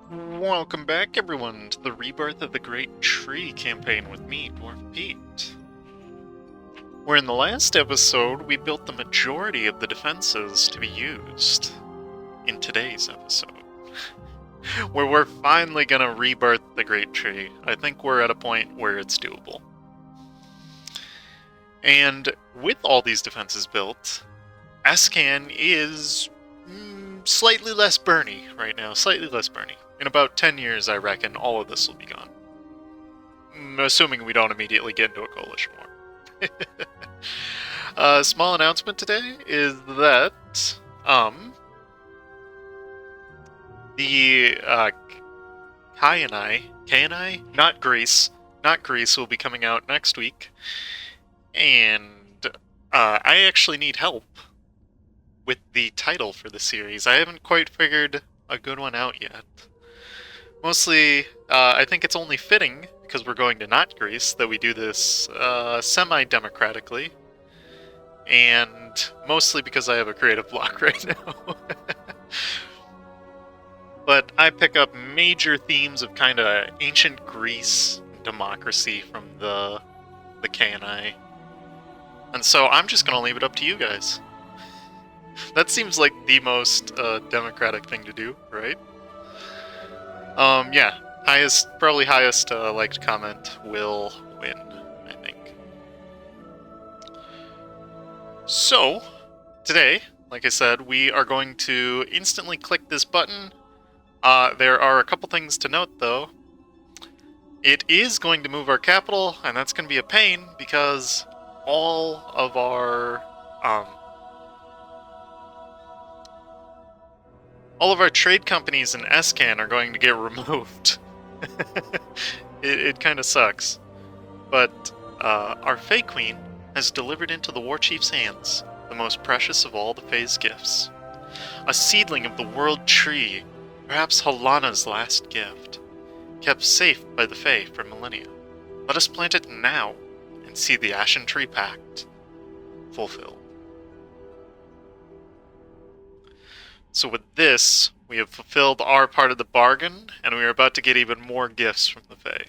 Welcome back, everyone, to the Rebirth of the Great Tree campaign with me, Dwarf Pete. Where in the last episode, we built the majority of the defenses to be used in today's episode. Where we're finally gonna rebirth the Great Tree. I think we're at a point where it's doable. And with all these defenses built, Ascan is slightly less burny right now, slightly less burny. In about 10 years, I reckon, all of this will be gone. Assuming we don't immediately get into a coalition war. A small announcement today is that, the, Kai, not Greece, will be coming out next week. And, I actually need help with the title for the series. I haven't quite figured a good one out yet. Mostly, I think it's only fitting, because we're going to not Greece, that we do this semi-democratically. And mostly because I have a creative block right now. But I pick up major themes of kind of ancient Greece democracy from the KNI. And so I'm just going to leave it up to you guys. That seems like the most democratic thing to do, right? Yeah, probably highest liked comment will win, I think. So, today, like I said, we are going to instantly click this button. There are a couple things to note, though. It is going to move our capital, and that's going to be a pain, because all of our trade companies in Escan are going to get removed. It kind of sucks. But our Fey Queen has delivered into the War Chief's hands the most precious of all the Fey's gifts. A seedling of the World Tree, perhaps Halana's last gift, kept safe by the Fey for millennia. Let us plant it now and see the Ashen Tree Pact fulfilled. So with this, we have fulfilled our part of the bargain, and we are about to get even more gifts from the Fae.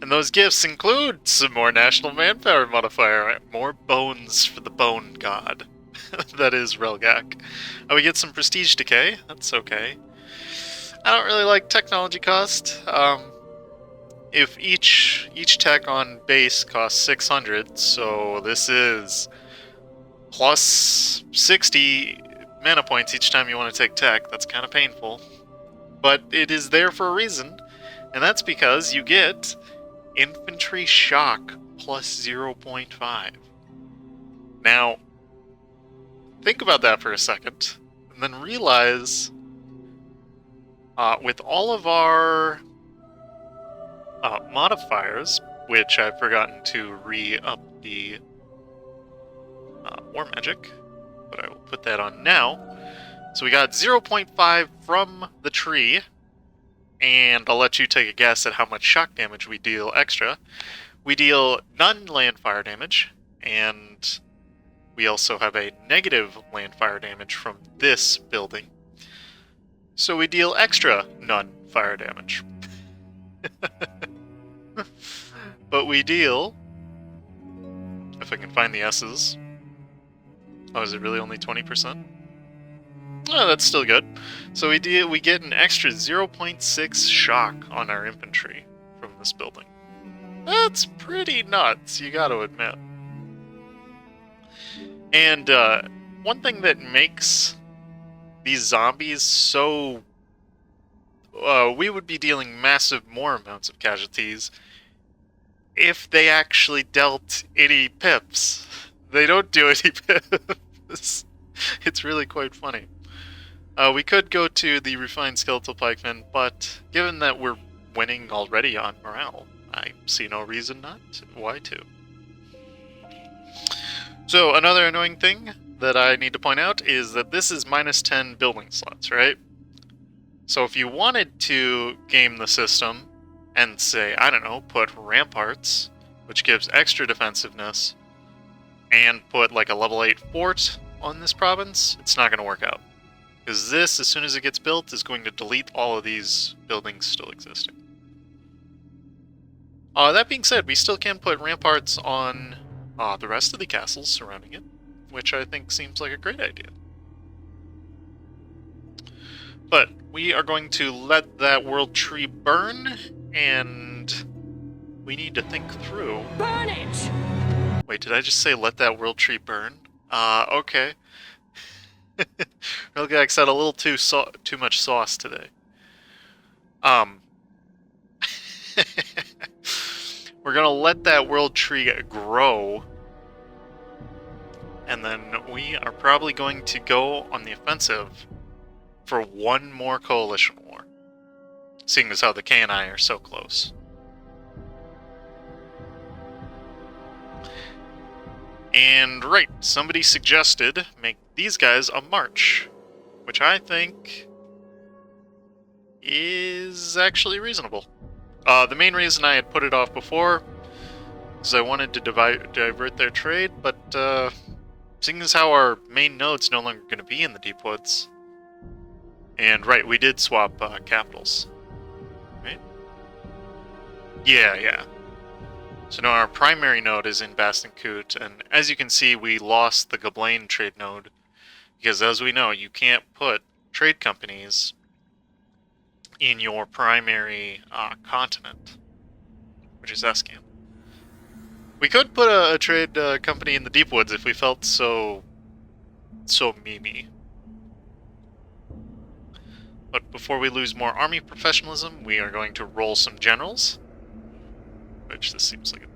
And those gifts include some more national manpower modifier, more bones for the bone god. That is Relgakk. We get some prestige decay, that's okay. I don't really like technology cost. If each tech on base costs 600, so this is plus 60 mana points each time you want to take tech. That's kind of painful. But it is there for a reason, and that's because you get Infantry Shock plus 0.5. Now, think about that for a second, and then realize, with all of our modifiers, which I've forgotten to re-up the War Magic, but I will put that on now. So we got 0.5 from the tree, and I'll let you take a guess at how much shock damage we deal extra. We deal none land fire damage, and we also have a negative land fire damage from this building. So we deal extra none fire damage. But we deal, if I can find the S's. Oh, is it really only 20%? Oh, that's still good. So we get an extra 0.6 shock on our infantry from this building. That's pretty nuts, you gotta admit. And one thing that makes these zombies so... we would be dealing massive more amounts of casualties if they actually dealt any pips. They don't do any pips. It's really quite funny. We could go to the Refined Skeletal Pikemen, but given that we're winning already on morale, I see no reason not to. Why to? So, another annoying thing that I need to point out is that this is minus 10 building slots, right? So if you wanted to game the system and say, I don't know, put ramparts, which gives extra defensiveness, and put like a level 8 fort on this province, it's not going to work out. Because this, as soon as it gets built, is going to delete all of these buildings still existing. That being said, we still can put ramparts on the rest of the castles surrounding it, which I think seems like a great idea. But we are going to let that world tree burn, and we need to think through... Burn it! Wait, did I just say let that world tree burn? Okay. Relgakk's had a little too much sauce today. We're gonna let that world tree grow, and then we are probably going to go on the offensive for one more coalition war, seeing as how the K and I are so close. And right, somebody suggested make these guys a march, which I think is actually reasonable. The main reason I had put it off before is I wanted to divert their trade, but seeing as how our main node's no longer going to be in the Deep Woods, and right, we did swap capitals, right? Yeah. So now our primary node is in Bastankut, and as you can see, we lost the Gablain trade node, because as we know, you can't put trade companies in your primary continent, which is Escan. We could put a trade company in the Deep Woods if we felt so memey. But before we lose more army professionalism, we are going to roll some generals. Which this seems like a...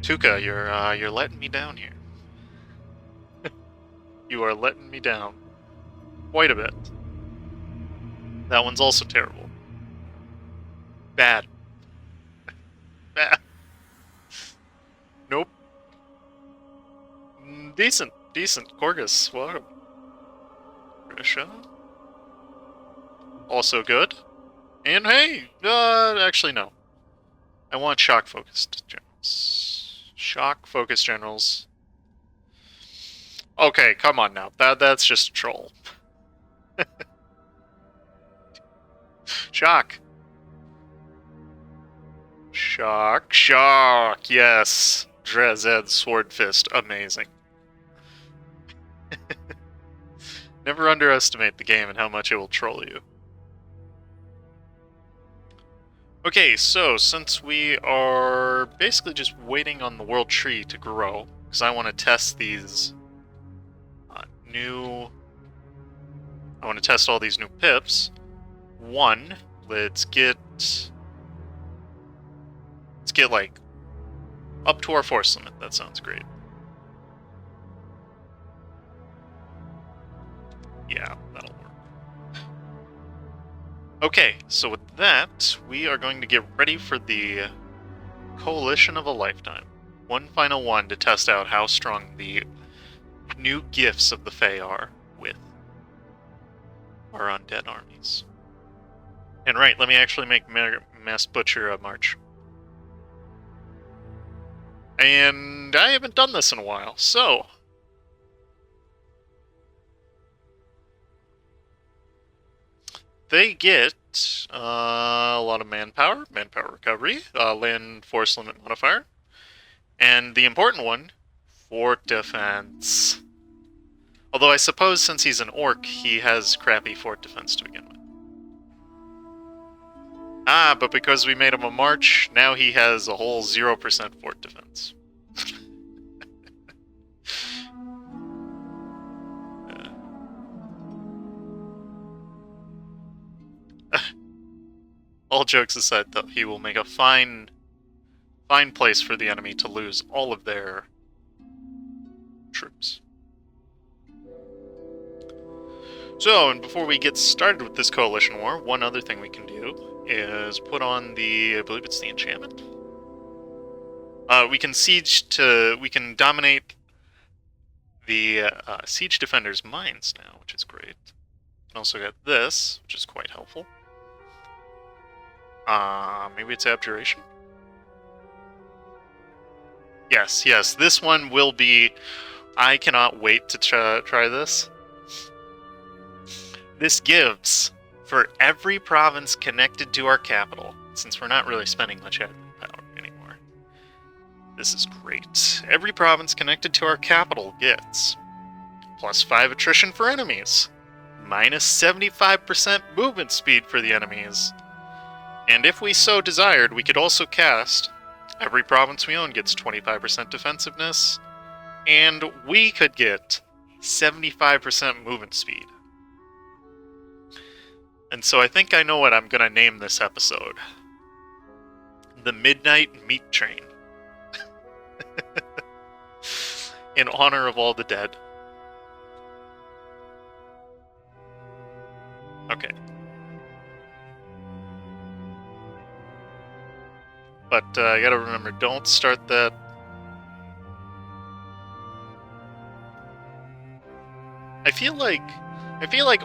Tuka, you're letting me down here. You are letting me down. Quite a bit. That one's also terrible. Bad. Bad. Nope. Decent. Korgus, welcome. Russia. Also good. And hey, actually no. I want shock-focused generals. Shock-focused generals. Okay, come on now. That's just a troll. Shock. Shock, yes. Drazed Swordfist, amazing. Never underestimate the game and how much it will troll you. Okay, so since we are basically just waiting on the world tree to grow, because I want to test these I want to test all these new pips. One, let's get like up to our force limit. That sounds great. Yeah, that'll work. Okay, so with that, we are going to get ready for the coalition of a lifetime. One final one to test out how strong the new gifts of the Fae are with our undead armies. And right, let me actually make Mass Butcher a march. And I haven't done this in a while, so... They get a lot of manpower recovery, land force limit modifier, and the important one, fort defense. Although I suppose since he's an orc, he has crappy fort defense to begin with. But because we made him a march, now he has a whole 0% fort defense. All jokes aside, though, he will make a fine place for the enemy to lose all of their troops. So, and before we get started with this coalition war, one other thing we can do is put on I believe it's the enchantment. We can dominate the siege defenders' mines now, which is great. We can also get this, which is quite helpful. Maybe it's abjuration? Yes, this one will be I cannot wait to try this. This gives, for every province connected to our capital, since we're not really spending much admin power anymore. This is great. Every province connected to our capital gets +5 attrition for enemies, -75% movement speed for the enemies, and if we so desired, we could also cast every province we own gets 25% defensiveness, and we could get 75% movement speed. And so I think I know what I'm going to name this episode. The Midnight Meat Train. In honor of all the dead. Okay. But I gotta remember, don't start that. I feel like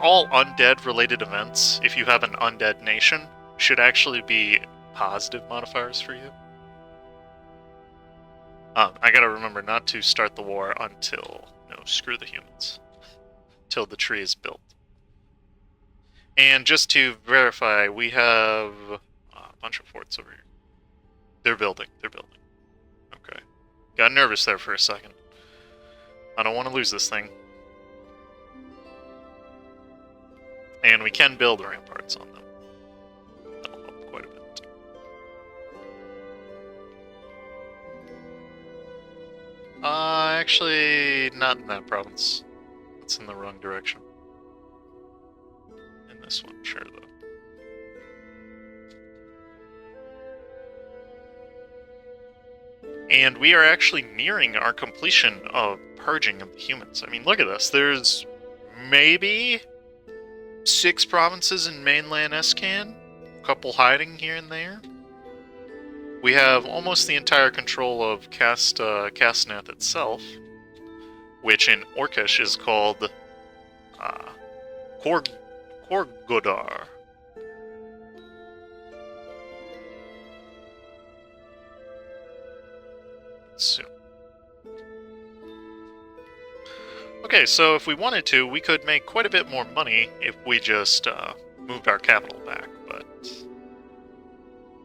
all undead related events, if you have an undead nation, should actually be positive modifiers for you. I gotta remember not to start the war until... No, screw the humans. Till the tree is built. And just to verify, we have a bunch of forts over here. They're building. Okay. Got nervous there for a second. I don't want to lose this thing. And we can build ramparts on them. That'll help quite a bit. Actually, not in that province. It's in the wrong direction. In this one, sure, though. And we are actually nearing our completion of purging of the humans. I mean, look at this. There's maybe 6 provinces in mainland Escan, a couple hiding here and there. We have almost the entire control of Castnath itself, which in Orcish is called Korgodar. So. Okay, so if we wanted to, we could make quite a bit more money if we just moved our capital back, but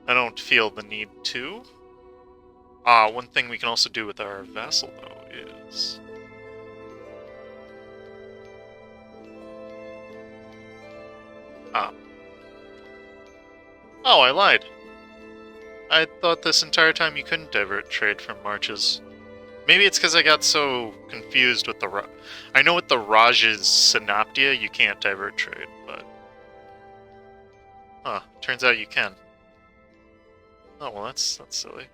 I don't feel the need to. One thing we can also do with our vassal, though, is... Oh, I lied. I thought this entire time you couldn't divert trade from marches. Maybe it's because I got so confused with the... I know with the Raj's Synoptia, you can't divert trade, but... Huh, turns out you can. Oh, well, that's silly.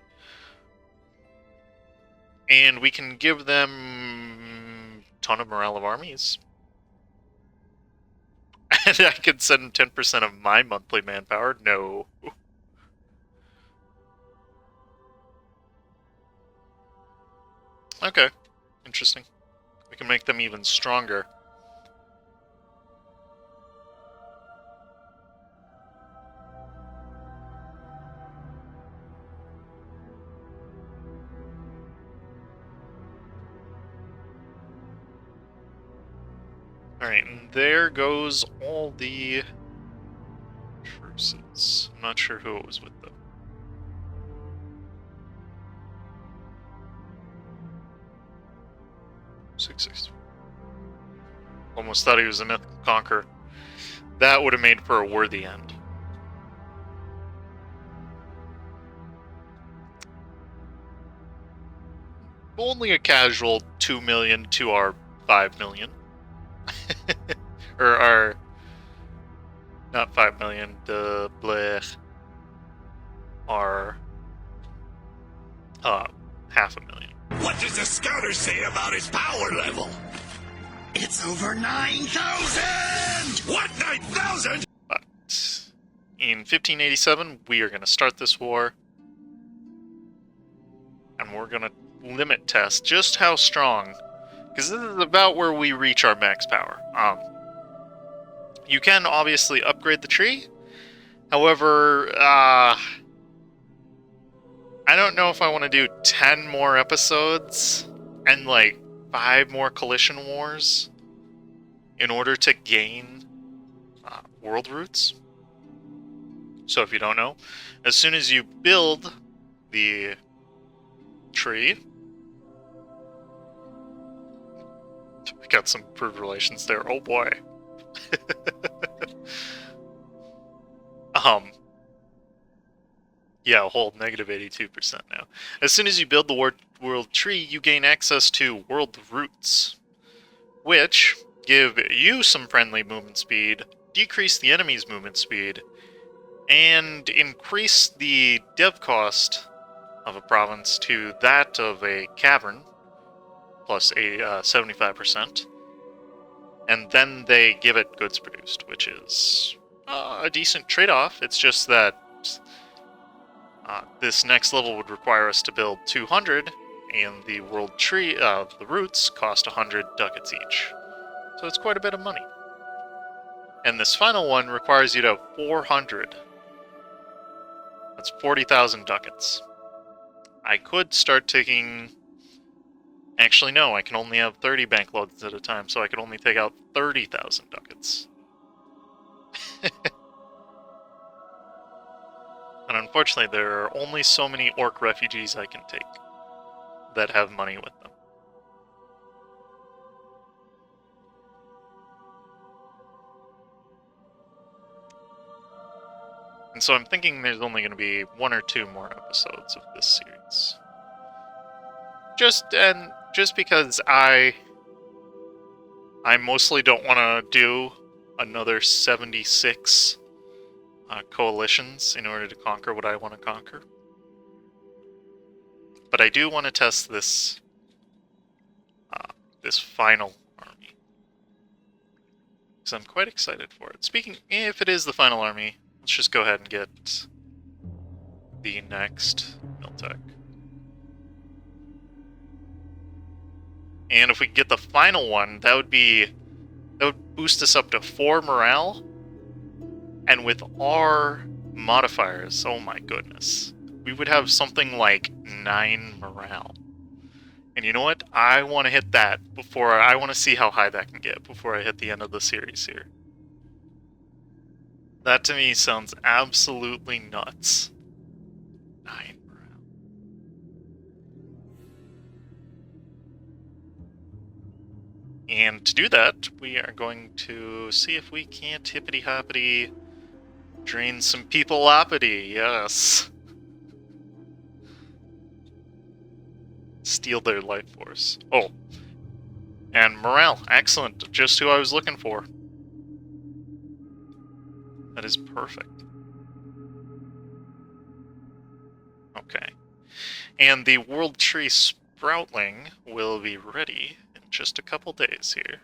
And we can give them a ton of morale of armies. And I could send 10% of my monthly manpower? No. Okay, interesting. We can make them even stronger. Alright, and there goes all the truces. I'm not sure who it was with, though. Almost thought he was a mythical conqueror. That would have made for a worthy end. Only a casual 2 million to our 5 million. Or our... Not 5 million, the blech. Our... 500,000. What does the scouter say about his power level? It's over 9,000! What, 9,000? But in 1587, we are going to start this war. And we're going to limit test just how strong. Because this is about where we reach our max power. You can obviously upgrade the tree. However, I don't know if I want to do 10 more episodes and, like, 5 more coalition wars in order to gain world roots. So if you don't know, as soon as you build the tree, we got some improved relations there. Oh boy. Yeah, hold negative 82% now. As soon as you build the world tree, you gain access to world roots, which give you some friendly movement speed, decrease the enemy's movement speed, and increase the dev cost of a province to that of a cavern, plus a 75%. And then they give it goods produced, which is a decent trade-off. It's just that this next level would require us to build 200, and the world tree, the roots, cost 100 ducats each. So it's quite a bit of money. And this final one requires you to have 400. That's 40,000 ducats. I could start taking... Actually, no, I can only have 30 bank loads at a time, so I could only take out 30,000 ducats. And unfortunately, there are only so many orc refugees I can take that have money with them. And so I'm thinking there's only going to be 1 or 2 more episodes of this series. Just because I mostly don't want to do another 76 coalitions in order to conquer what I want to conquer. But I do want to test this this final army, because I'm quite excited for it. Speaking, if it is the final army, let's just go ahead and get the next Miltech. And if we get the final one, that would boost us up to 4 morale. And with our modifiers, oh my goodness, we would have something like 9 morale. And you know what? I want to hit that before, I want to see how high that can get before I hit the end of the series here. That to me sounds absolutely nuts. 9 morale. And to do that, we are going to see if we can't hippity-hoppity drain some people-oppity, yes. Steal their life force. Oh. And morale, excellent. Just who I was looking for. That is perfect. Okay. And the World Tree Sproutling will be ready in just a couple days here.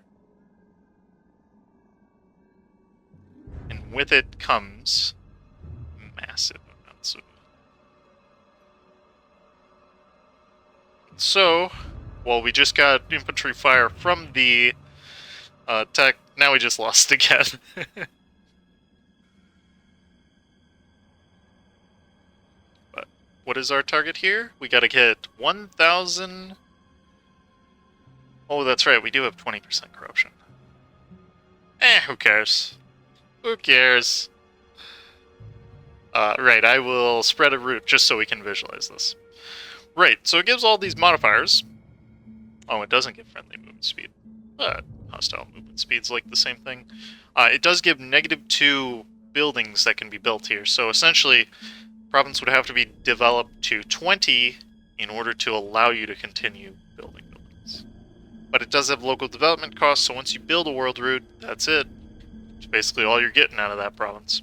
And with it comes massive amounts of... So, well, we just got infantry fire from the tech. Now we just lost again. But what is our target here? We gotta get 1,000... Oh, that's right, we do have 20% corruption. Who cares? Who cares? Right, I will spread a route just so we can visualize this. Right, so it gives all these modifiers. Oh, it doesn't give friendly movement speed. But hostile movement speed's like the same thing. It does give -2 buildings that can be built here. So essentially, province would have to be developed to 20 in order to allow you to continue building buildings. But it does have local development costs, so once you build a world route, that's it. It's basically all you're getting out of that province.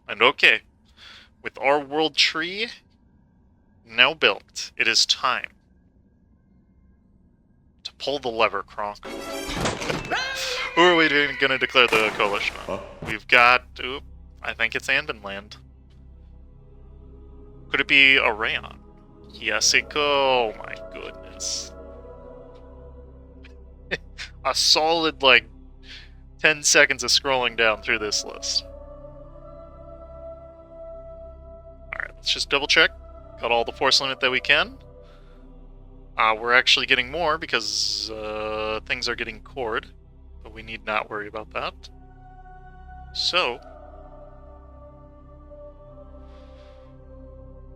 And okay, with our world tree now built, it is time to pull the lever, Kronk. Who are we going to declare the coalition on? We've got, I think it's Anbennar. Could it be a Rayon? Yes, it could. Oh my goodness. A solid, 10 seconds of scrolling down through this list. let's just double check. Got all the force limit that we can. We're actually getting more because things are getting cored, but we need not worry about that. So,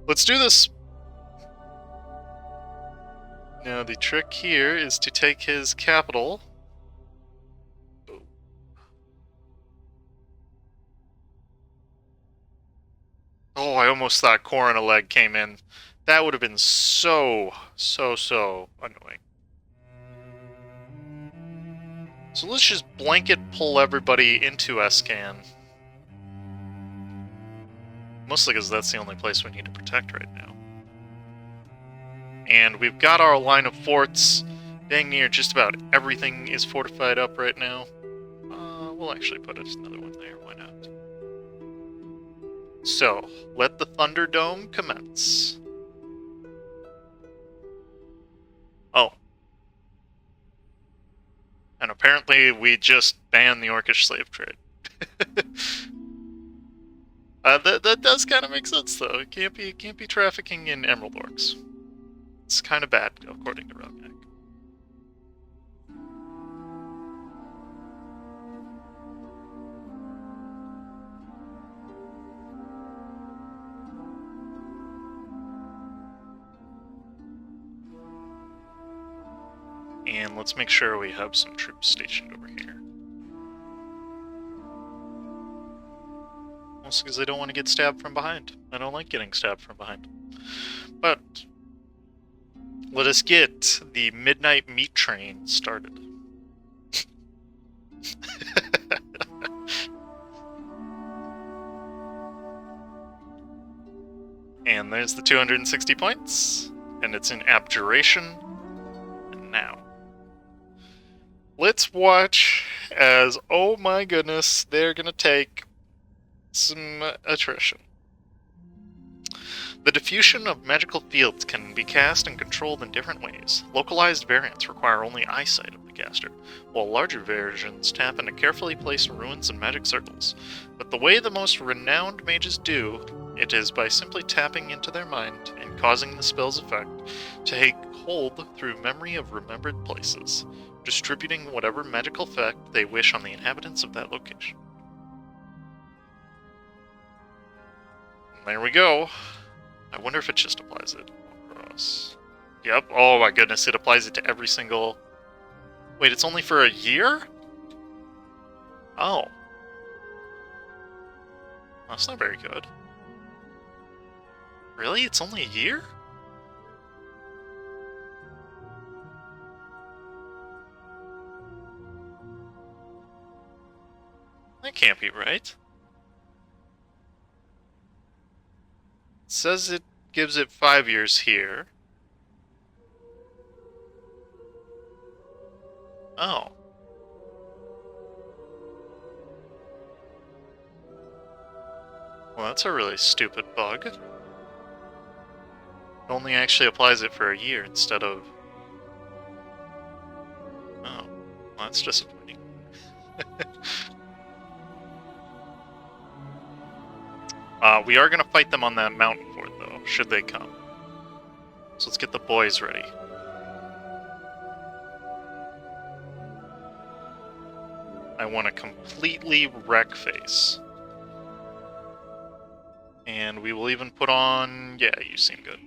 let's do this! Now the trick here is to take his capital. Oh, I almost thought core and a leg came in. That would have been so annoying. So let's just blanket pull everybody into Escan. Mostly because that's the only place we need to protect right now. And we've got our line of forts. Dang near just about everything is fortified up right now. We'll actually put another one there, why not? So, let the Thunderdome commence. Oh. And apparently we just banned the Orcish slave trade. That does kind of make sense, though. It can't be trafficking in emerald orcs. It's kind of bad, according to Relgakk. And let's make sure we have some troops stationed over here. Mostly because I don't want to get stabbed from behind. I don't like getting stabbed from behind. But let us get the midnight meat train started. And there's the 260 points. And it's in Abjuration. And now, let's watch as, oh my goodness, they're gonna take some attrition. The diffusion of magical fields can be cast and controlled in different ways. Localized variants require only eyesight of the caster, while larger versions tap into carefully placed ruins and magic circles. But the way the most renowned mages do it is by simply tapping into their mind and causing the spell's effect to take hold through memory of remembered places, distributing whatever magical effect they wish on the inhabitants of that location. And there we go. I wonder if it just applies it across. Yep. Oh my goodness, it applies it to every single... Wait, it's only for a year? Oh. That's not very good. Really? It's only a year? That can't be right. It says it gives it 5 years here. Oh. Well, that's a really stupid bug. It only actually applies it for a year instead of... Oh. Well, that's disappointing. We are going to fight them on that mountain fort, though, should they come. So let's get the boys ready. I want to completely wreck face. And we will even put on... Yeah, you seem good.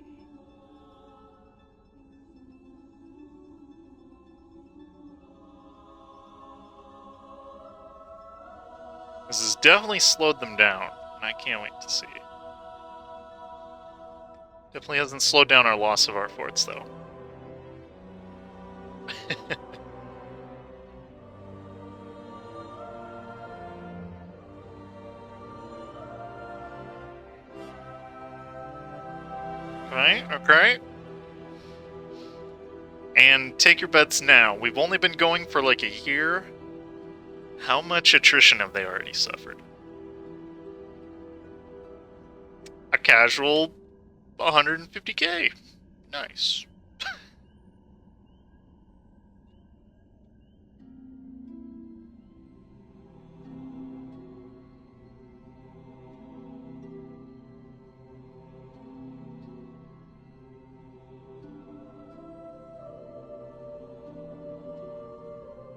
This has definitely slowed them down, and I can't wait to see. Definitely hasn't slowed down our loss of our forts, though. Okay. And take your bets now. We've only been going for like a year. How much attrition have they already suffered? A casual 150k. Nice.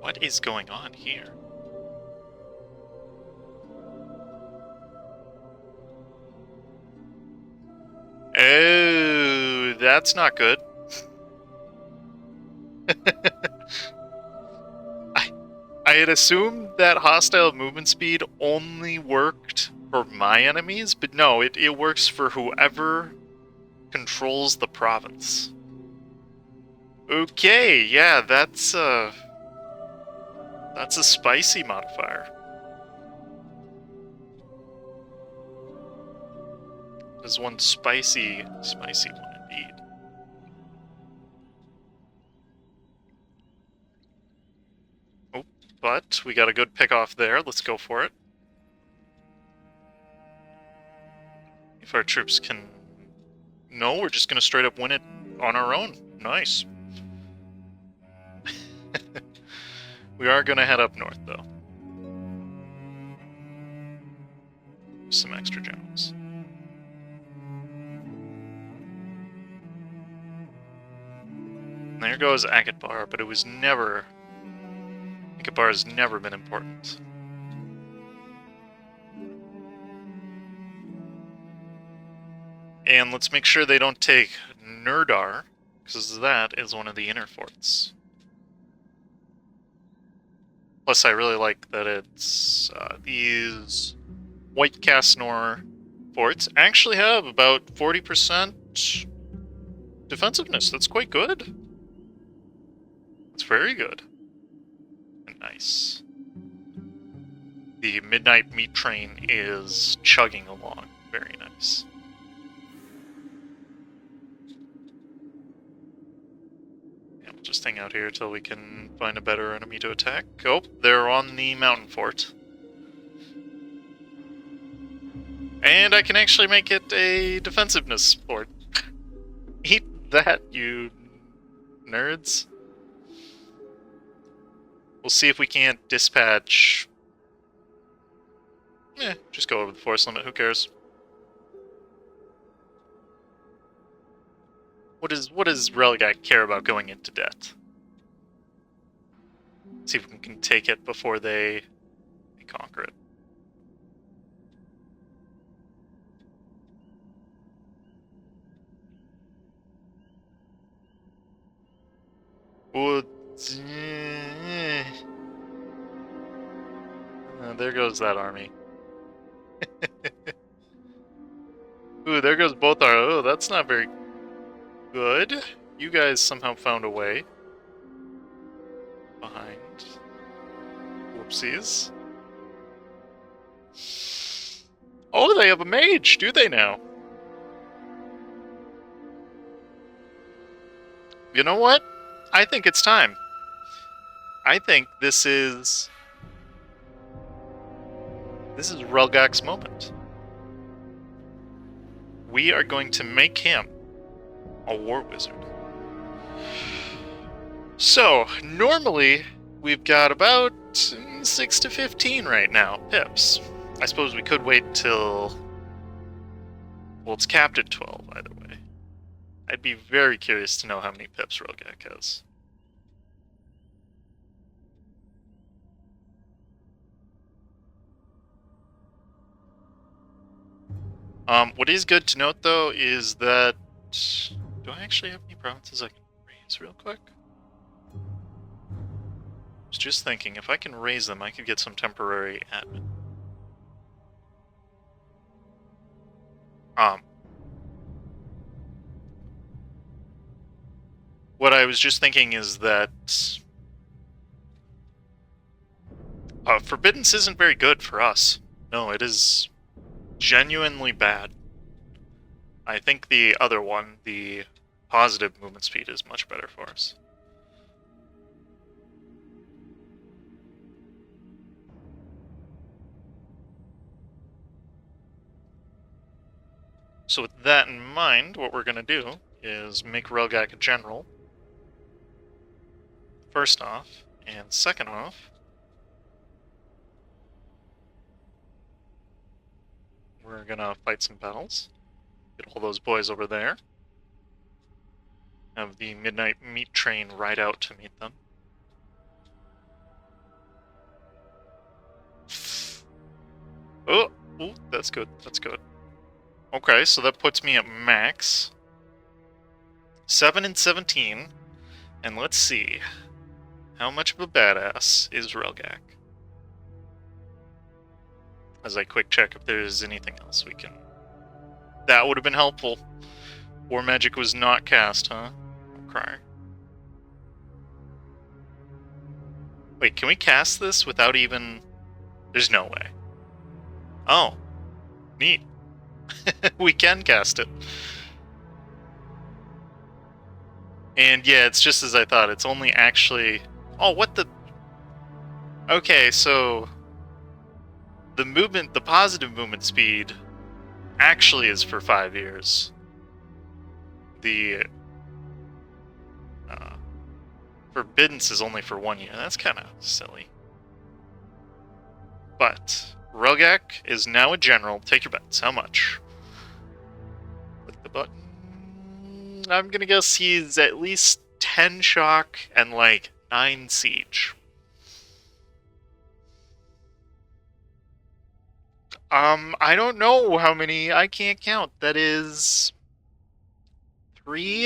What is going on here? Oh, that's not good. I had assumed that hostile movement speed only worked for my enemies, but no, it works for whoever controls the province. Okay, yeah, that's a spicy modifier. There's one spicy one indeed. Oh, but we got a good pick off there. Let's go for it. If our troops can... No, we're just gonna straight up win it on our own. Nice. We are gonna head up north, though. Some extra generals. There goes Akatbar, but it was never... Akatbar has never been important. And let's make sure they don't take Nurdar, because that is one of the inner forts. Plus, I really like that it's these White Casnor forts actually have about 40% defensiveness. That's quite good. That's very good. And nice. The Midnight Meat Train is chugging along. Very nice. And we'll just hang out here till we can find a better enemy to attack. Oh, they're on the mountain fort. And I can actually make it a defensiveness fort. Eat that, you nerds. We'll see if we can't dispatch... just go over the force limit, who cares? What does Relgakk care about going into debt? See if we can take it before they conquer it. There goes that army. Ooh, there goes both our... Oh, that's not very good. You guys somehow found a way. Behind. Whoopsies. Oh, they have a mage, do they now? You know what? I think it's time. I think this is Relgakk's moment. We are going to make him a war wizard. So, normally, we've got about 6 to 15 right now, pips. I suppose we could wait till... Well, it's capped at 12, either way. I'd be very curious to know how many pips Relgakk has. What is good to note, though, is that... Do I actually have any provinces I can raise real quick? I was just thinking, if I can raise them, I could get some temporary admin. What I was just thinking is that... Forbiddance isn't very good for us. No, it is genuinely bad. I think the other one, the positive movement speed, is much better for us. So with that in mind, what we're going to do is make Relgakk a general, first off, and second off, we're going to fight some battles. Get all those boys over there. Have the Midnight Meat Train ride out to meet them. that's good. That's good. Okay, so that puts me at max. 7 and 17. And let's see. How much of a badass is Relgakk? As I quick check if there's anything else we can... That would have been helpful. War magic was not cast, huh? Okay. Wait, can we cast this without even... There's no way. Oh. Neat. We can cast it. And yeah, it's just as I thought. It's only actually... Oh, what the... Okay, so... The movement, the positive movement speed actually is for 5 years. The... Forbiddance is only for 1 year. That's kind of silly. But Relgakk is now a general. Take your bets. How much? Click the button. I'm gonna guess he's at least 10 shock and like 9 siege. I don't know how many. I can't count. That is 3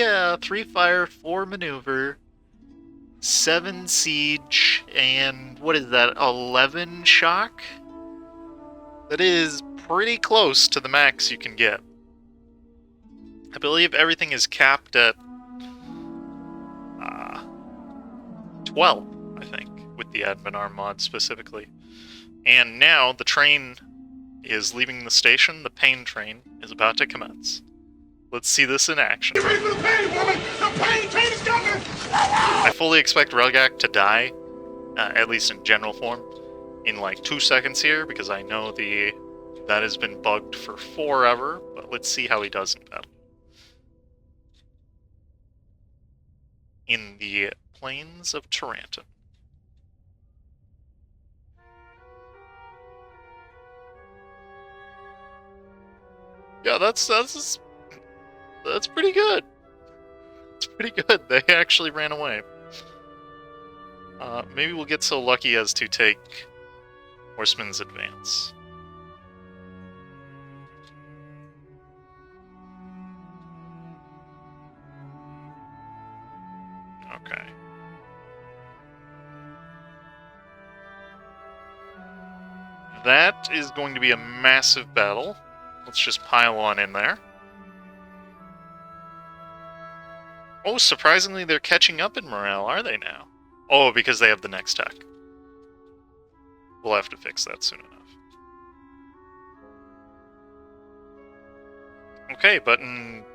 fire, 4 maneuver, 7 siege, and what is that, 11 shock? That is pretty close to the max you can get. I believe everything is capped at 12, I think, with the Anbennar mod specifically. And now the train is leaving the station. The pain train is about to commence. Let's see this in action. Get ready for the pain, woman! The pain train is coming! I fully expect Relgakk to die, at least in general form, in like 2 seconds here, because I know that has been bugged for forever, but let's see how he does in battle. In the plains of Taranton. Yeah, that's pretty good. It's pretty good. They actually ran away. Maybe we'll get so lucky as to take Horseman's Advance. Okay. That is going to be a massive battle. Let's just pile on in there. Oh, surprisingly, they're catching up in morale, are they now? Oh, because they have the next tech. We'll have to fix that soon enough. Okay, but in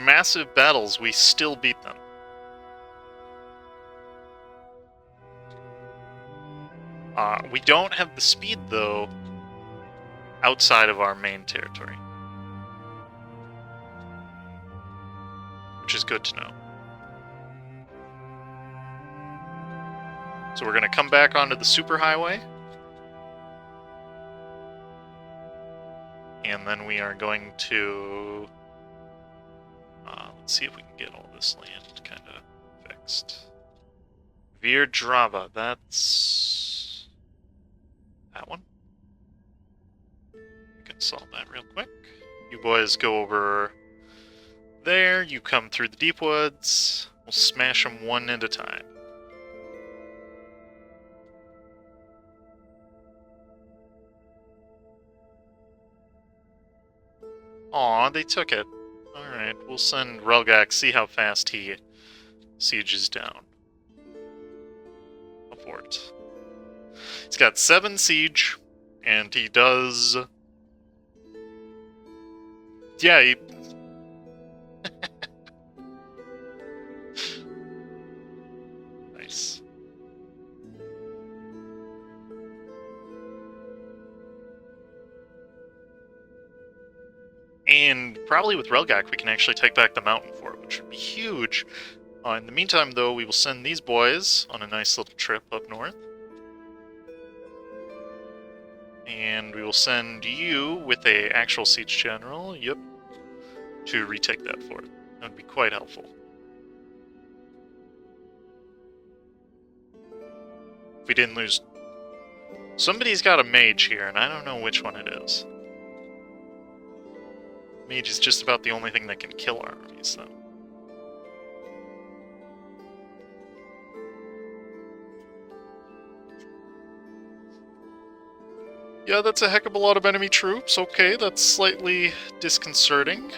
massive battles, we still beat them. We don't have the speed, though, outside of our main territory. Which is good to know. So we're going to come back onto the superhighway. And then we are going to... let's see if we can get all this land kind of fixed. Virdrava, that's... that one? We can solve that real quick. You boys go over there, you come through the deep woods. We'll smash them one at a time. Aw, they took it. Alright, we'll send Relgakk, see how fast he sieges down a fort. He's got 7 siege, and he does... yeah, he... Nice. And probably with Relgakk, we can actually take back the mountain fort, which would be huge. In the meantime, though, we will send these boys on a nice little trip up north. And we will send you with a actual siege general, yep, to retake that fort. That would be quite helpful. If we didn't lose... Somebody's got a mage here, and I don't know which one it is. Mage is just about the only thing that can kill our armies, though. Yeah, that's a heck of a lot of enemy troops. Okay, that's slightly disconcerting.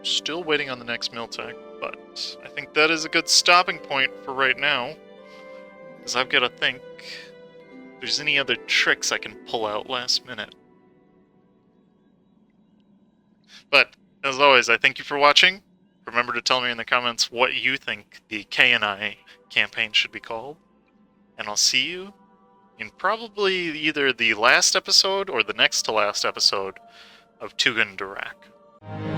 Still waiting on the next Miltech, but I think that is a good stopping point for right now. Because I've got to think if there's any other tricks I can pull out last minute. But, as always, I thank you for watching. Remember to tell me in the comments what you think the K&I campaign should be called. And I'll see you in probably either the last episode or the next to last episode of Tugund-Darkakh.